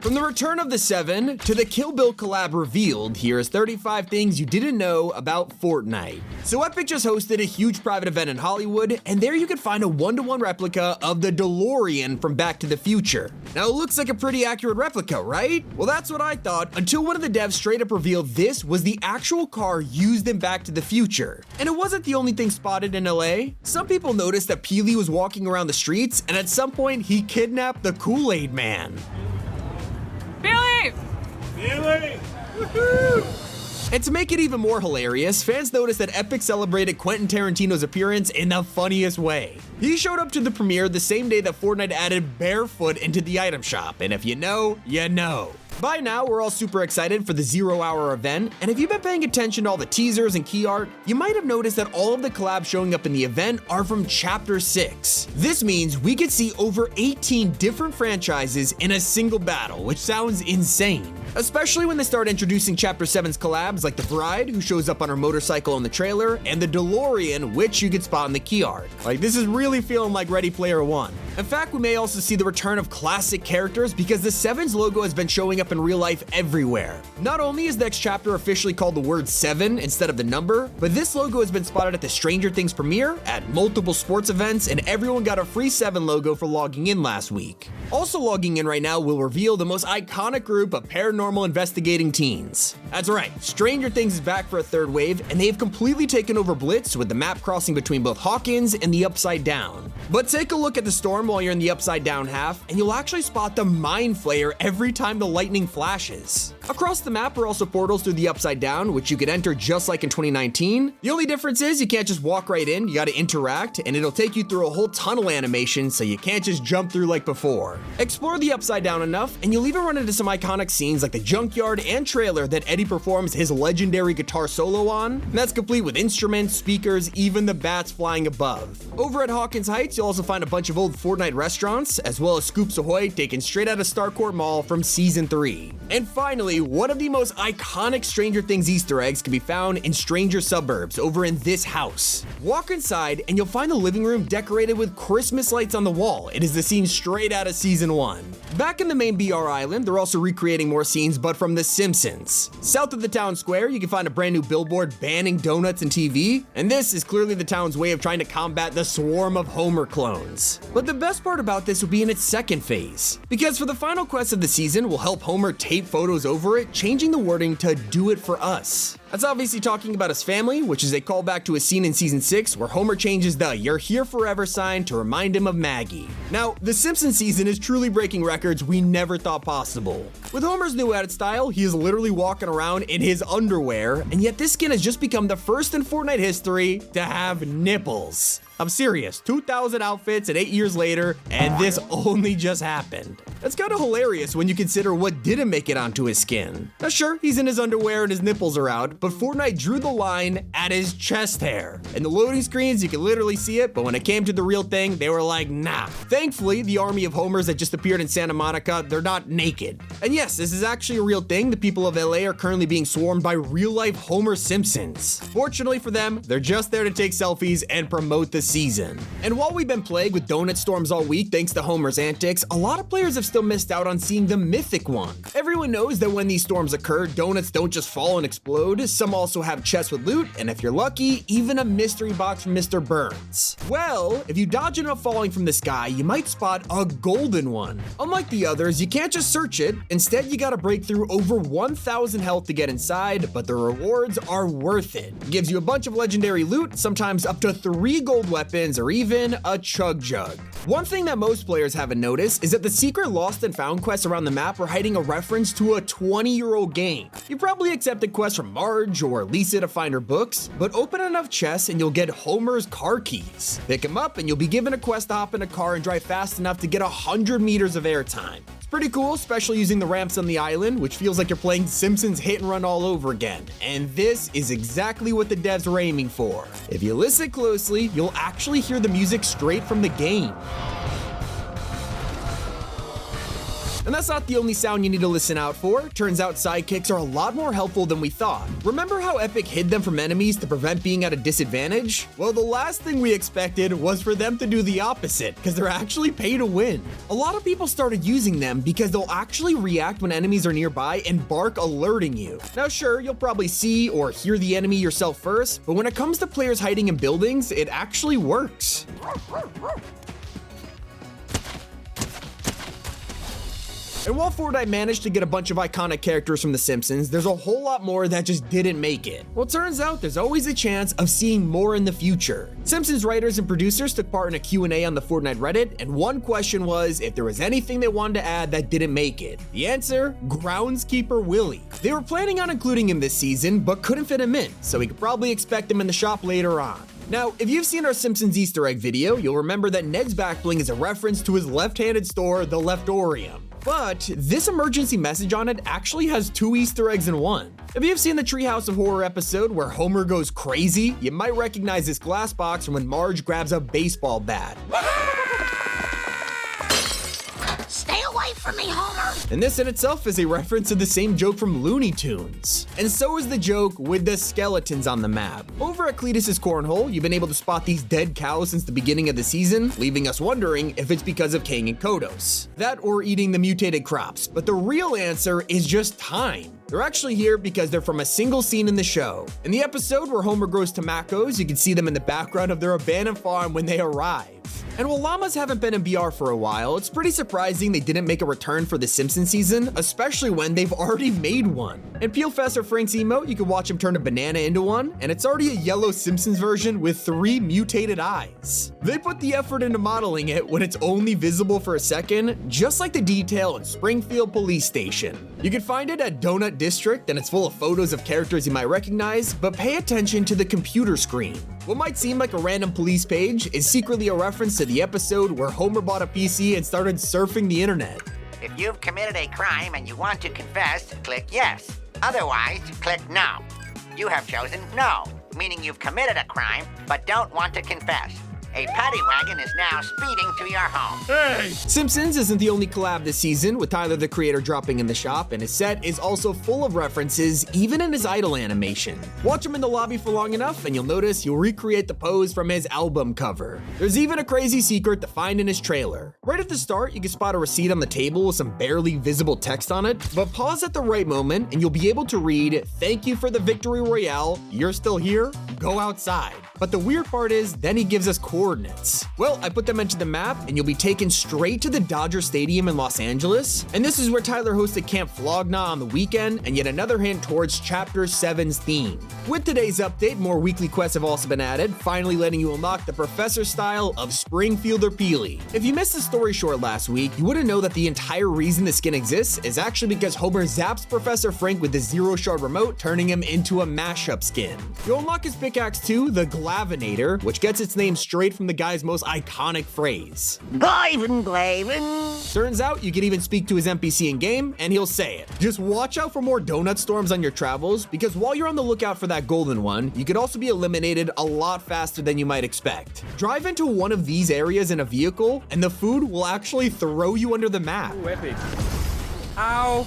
From the return of the 7 to the Kill Bill collab revealed, here is 35 things you didn't know about Fortnite. So Epic just hosted a huge private event in Hollywood, and there you could find a one-to-one replica of the DeLorean from Back to the Future. Now it looks like a pretty accurate replica, right? Well, that's what I thought, until one of the devs straight up revealed this was the actual car used in Back to the Future. And it wasn't the only thing spotted in LA. Some people noticed that Peely was walking around the streets, and at some point he kidnapped the Kool-Aid Man. Billy! Billy! Woohoo! And to make it even more hilarious, fans noticed that Epic celebrated Quentin Tarantino's appearance in the funniest way. He showed up to the premiere the same day that Fortnite added barefoot into the item shop, and if you know, you know. By now, we're all super excited for the 0-hour event, and if you've been paying attention to all the teasers and key art, you might have noticed that all of the collabs showing up in the event are from Chapter 6. This means we could see over 18 different franchises in a single battle, which sounds insane. Especially when they start introducing Chapter 7's collabs like the Bride, who shows up on her motorcycle in the trailer, and the DeLorean, which you could spot in the key art. Like, this is really feeling like Ready Player One. In fact, we may also see the return of classic characters because the 7's logo has been showing up in real life everywhere. Not only is next chapter officially called the word 7 instead of the number, but this logo has been spotted at the Stranger Things premiere, at multiple sports events, and everyone got a free 7 logo for logging in last week. Also logging in right now will reveal the most iconic group of paranormal investigating teens. That's right, Stranger Things is back for a third wave, and they've completely taken over Blitz with the map crossing between both Hawkins and the Upside Down. But take a look at the storm while you're in the Upside Down half, and you'll actually spot the Mind Flayer every time the lightning flashes. Across the map are also portals through the Upside Down, which you could enter just like in 2019. The only difference is you can't just walk right in, you gotta interact, and it'll take you through a whole tunnel animation, so you can't just jump through like before. Explore the Upside Down enough, and you'll even run into some iconic scenes like the junkyard and trailer that Eddie performs his legendary guitar solo on, and that's complete with instruments, speakers, even the bats flying above. Over at Hawkins Heights, you'll also find a bunch of old Fortnite restaurants, as well as Scoops Ahoy taken straight out of Starcourt Mall from Season 3. And finally, one of the most iconic Stranger Things Easter eggs can be found in Stranger Suburbs over in this house. Walk inside and you'll find the living room decorated with Christmas lights on the wall. It is the scene straight out of Season 1. Back in the main BR Island, they're also recreating more scenes, but from The Simpsons. South of the town square, you can find a brand new billboard banning donuts and TV, and this is clearly the town's way of trying to combat the swarm of Homer clones. But the best part about this will be in its second phase, because for the final quest of the season, we'll help Homer tape photos over it, changing the wording to "do it for us." That's obviously talking about his family, which is a callback to a scene in Season 6 where Homer changes the "you're here forever" sign to remind him of Maggie. Now, the Simpsons season is truly breaking records we never thought possible. With Homer's new edit style, he is literally walking around in his underwear, and yet this skin has just become the first in Fortnite history to have nipples. I'm serious, 2,000 outfits and 8 years later, and this only just happened. That's kind of hilarious when you consider what didn't make it onto his skin. Now sure, he's in his underwear and his nipples are out, but Fortnite drew the line at his chest hair. In the loading screens, you can literally see it, but when it came to the real thing, they were like, nah. Thankfully, the army of Homers that just appeared in Santa Monica, they're not naked. And yes, this is actually a real thing. The people of LA are currently being swarmed by real-life Homer Simpsons. Fortunately for them, they're just there to take selfies and promote the season. And while we've been plagued with donut storms all week thanks to Homer's antics, a lot of players have still missed out on seeing the mythic one. Everyone knows that when these storms occur, donuts don't just fall and explode. Some also have chests with loot, and if you're lucky, even a mystery box from Mr. Burns. Well, if you dodge enough falling from the sky, you might spot a golden one. Unlike the others, you can't just search it. Instead, you gotta break through over 1,000 health to get inside, but the rewards are worth it. It gives you a bunch of legendary loot, sometimes up to 3 gold weapons, or even a chug jug. One thing that most players haven't noticed is that the secret lost and found quests around the map are hiding a reference to a 20-year-old game. You probably accepted quests from Marge or Lisa to find her books, but open enough chests and you'll get Homer's car keys. Pick them up and you'll be given a quest to hop in a car and drive fast enough to get 100 meters of airtime. It's pretty cool, especially using the ramps on the island, which feels like you're playing Simpsons Hit and Run all over again. And this is exactly what the devs were aiming for. If you listen closely, you'll actually hear the music straight from the game. And that's not the only sound you need to listen out for. Turns out sidekicks are a lot more helpful than we thought. Remember how Epic hid them from enemies to prevent being at a disadvantage? Well, the last thing we expected was for them to do the opposite, because they're actually pay to win. A lot of people started using them because they'll actually react when enemies are nearby and bark, alerting you. Now sure, you'll probably see or hear the enemy yourself first, but when it comes to players hiding in buildings, it actually works. And while Fortnite managed to get a bunch of iconic characters from The Simpsons, there's a whole lot more that just didn't make it. Well, it turns out there's always a chance of seeing more in the future. Simpsons writers and producers took part in a Q&A on the Fortnite Reddit, and one question was if there was anything they wanted to add that didn't make it. The answer? Groundskeeper Willie. They were planning on including him this season, but couldn't fit him in, so we could probably expect him in the shop later on. Now, if you've seen our Simpsons Easter egg video, you'll remember that Ned's backbling is a reference to his left-handed store, the Leftorium. But this emergency message on it actually has 2 Easter eggs in one. If you've seen the Treehouse of Horror episode where Homer goes crazy, you might recognize this glass box from when Marge grabs a baseball bat. Stay away from me, Homer! And this in itself is a reference to the same joke from Looney Tunes. And so is the joke with the skeletons on the map. Over at Cletus's Cornhole, you've been able to spot these dead cows since the beginning of the season, leaving us wondering if it's because of Kang and Kodos. That or eating the mutated crops. But the real answer is just time. They're actually here because they're from a single scene in the show. In the episode where Homer grows tomatoes, you can see them in the background of their abandoned farm when they arrive. And while llamas haven't been in BR for a while, it's pretty surprising they didn't make a return for the Simpsons season, especially when they've already made one. In Peelfester Frank's emote, you can watch him turn a banana into one, and it's already a yellow Simpsons version with 3 mutated eyes. They put the effort into modeling it when it's only visible for a second, just like the detail in Springfield Police Station. You can find it at Donut District, and it's full of photos of characters you might recognize, but pay attention to the computer screen. What might seem like a random police page is secretly a reference to the episode where Homer bought a PC and started surfing the internet. If you've committed a crime and you want to confess, click yes. Otherwise, click no. You have chosen no, meaning you've committed a crime but don't want to confess. A paddy wagon is now speeding to your home. Hey! Simpsons isn't the only collab this season, with Tyler the Creator dropping in the shop, and his set is also full of references, even in his idle animation. Watch him in the lobby for long enough, and you'll notice he'll recreate the pose from his album cover. There's even a crazy secret to find in his trailer. Right at the start, you can spot a receipt on the table with some barely visible text on it, but pause at the right moment, and you'll be able to read, "Thank you for the victory royale, you're still here, go outside." But the weird part is, then he gives us coordinates. Well, I put them into the map, and you'll be taken straight to the Dodger Stadium in Los Angeles. And this is where Tyler hosted Camp Flogna on the weekend, and yet another hint towards Chapter 7's theme. With today's update, more weekly quests have also been added, finally letting you unlock the Professor style of Springfielder Peely. If you missed the story short last week, you wouldn't know that the entire reason the skin exists is actually because Homer zaps Professor Frank with the Zero Shard remote, turning him into a mashup skin. You'll unlock his pickaxe too, the Glavinator, which gets its name straight from the guy's most iconic phrase. Glavin, Glavin. Turns out you can even speak to his NPC in game, and he'll say it. Just watch out for more donut storms on your travels, because while you're on the lookout for that golden one, you could also be eliminated a lot faster than you might expect. Drive into one of these areas in a vehicle, and the food will actually throw you under the map. Ooh, epic. Ow!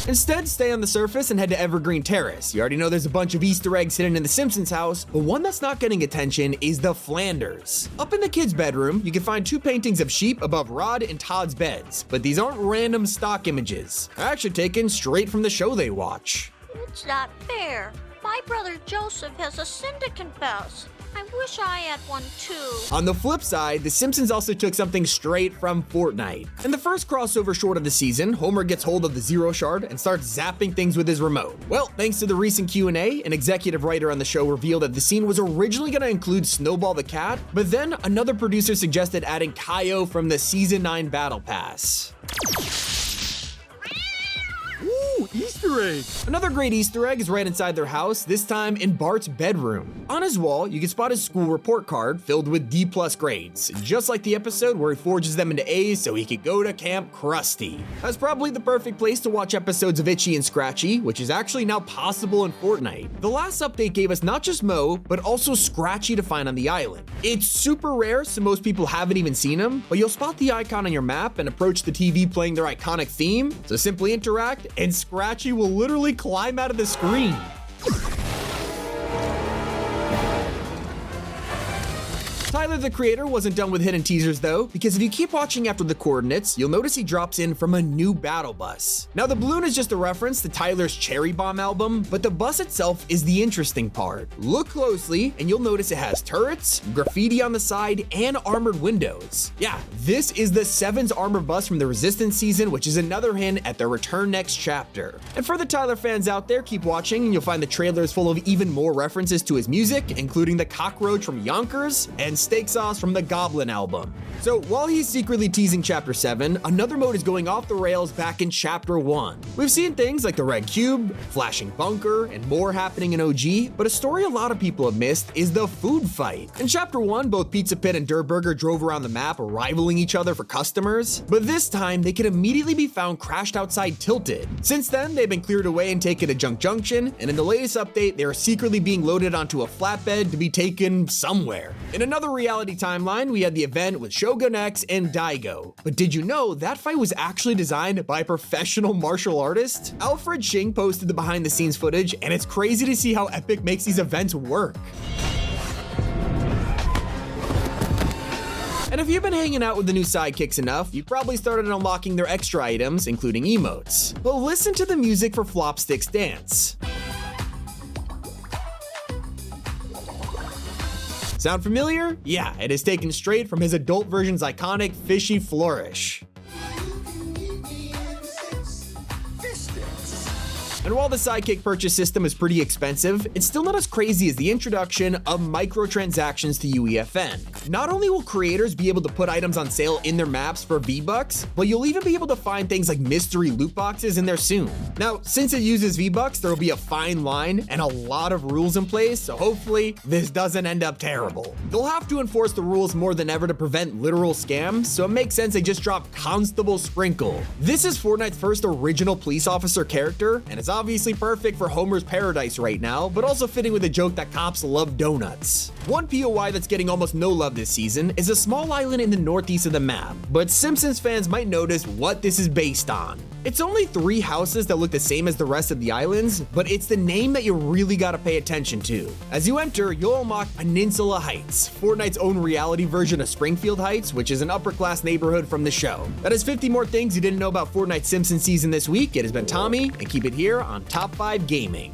Instead, stay on the surface and head to Evergreen Terrace. You already know there's a bunch of Easter eggs hidden in the Simpsons house, but one that's not getting attention is the Flanders. Up in the kids' bedroom, you can find 2 paintings of sheep above Rod and Todd's beds, but these aren't random stock images. They're actually taken straight from the show they watch. It's not fair. My brother Joseph has a sin to confess. I wish I had one too. On the flip side, The Simpsons also took something straight from Fortnite. In the first crossover short of the season, Homer gets hold of the Zero Shard and starts zapping things with his remote. Well, thanks to the recent Q&A, an executive writer on the show revealed that the scene was originally going to include Snowball the cat, but then another producer suggested adding Kaio from the Season 9 Battle Pass. Ooh, Easter egg! Another great Easter egg is right inside their house, this time in Bart's bedroom. On his wall, you can spot his school report card filled with D+ grades, just like the episode where he forges them into A's so he could go to Camp Krusty. That's probably the perfect place to watch episodes of Itchy and Scratchy, which is actually now possible in Fortnite. The last update gave us not just Mo, but also Scratchy to find on the island. It's super rare, so most people haven't even seen him, but you'll spot the icon on your map and approach the TV playing their iconic theme, so simply interact and Scratchy will literally climb out of the screen. Tyler, the creator, wasn't done with hidden teasers though, because if you keep watching after the coordinates, you'll notice he drops in from a new battle bus. Now the balloon is just a reference to Tyler's Cherry Bomb album, but the bus itself is the interesting part. Look closely and you'll notice it has turrets, graffiti on the side, and armored windows. Yeah, this is the Sevens armor bus from the Resistance season, which is another hint at their return next chapter. And for the Tyler fans out there, keep watching and you'll find the trailer is full of even more references to his music, including the cockroach from Yonkers and steak sauce from the Goblin album. So while he's secretly teasing Chapter 7, another mode is going off the rails back in Chapter 1. We've seen things like the Red Cube, Flashing Bunker, and more happening in OG, but a story a lot of people have missed is the food fight. In Chapter 1, both Pizza Pit and Durburger drove around the map, rivaling each other for customers, but this time they could immediately be found crashed outside Tilted. Since then, they've been cleared away and taken to Junk Junction, and in the latest update, they are secretly being loaded onto a flatbed to be taken somewhere. In another reality timeline, we had the event with Shogun X and Daigo. But did you know that fight was actually designed by a professional martial artist? Alfred Shing posted the behind the scenes footage, and it's crazy to see how Epic makes these events work. And if you've been hanging out with the new sidekicks enough, you probably started unlocking their extra items, including emotes. But listen to the music for Flopstick's dance. Sound familiar? Yeah, it is taken straight from his adult version's iconic fishy flourish. And while the Sidekick purchase system is pretty expensive, it's still not as crazy as the introduction of microtransactions to UEFN. Not only will creators be able to put items on sale in their maps for V-Bucks, but you'll even be able to find things like mystery loot boxes in there soon. Now, since it uses V-Bucks, there will be a fine line and a lot of rules in place, so hopefully this doesn't end up terrible. They'll have to enforce the rules more than ever to prevent literal scams, so it makes sense they just dropped Constable Sprinkle. This is Fortnite's first original police officer character, and it's obviously perfect for Homer's Paradise right now, but also fitting with the joke that cops love donuts. One POI that's getting almost no love this season is a small island in the northeast of the map, but Simpsons fans might notice what this is based on. It's only 3 houses that look the same as the rest of the islands, but it's the name that you really gotta pay attention to. As you enter, you'll unlock Peninsula Heights, Fortnite's own reality version of Springfield Heights, which is an upper-class neighborhood from the show. That is 50 more things you didn't know about Fortnite Simpsons season this week. It has been Tommy, and keep it here on Top 5 Gaming.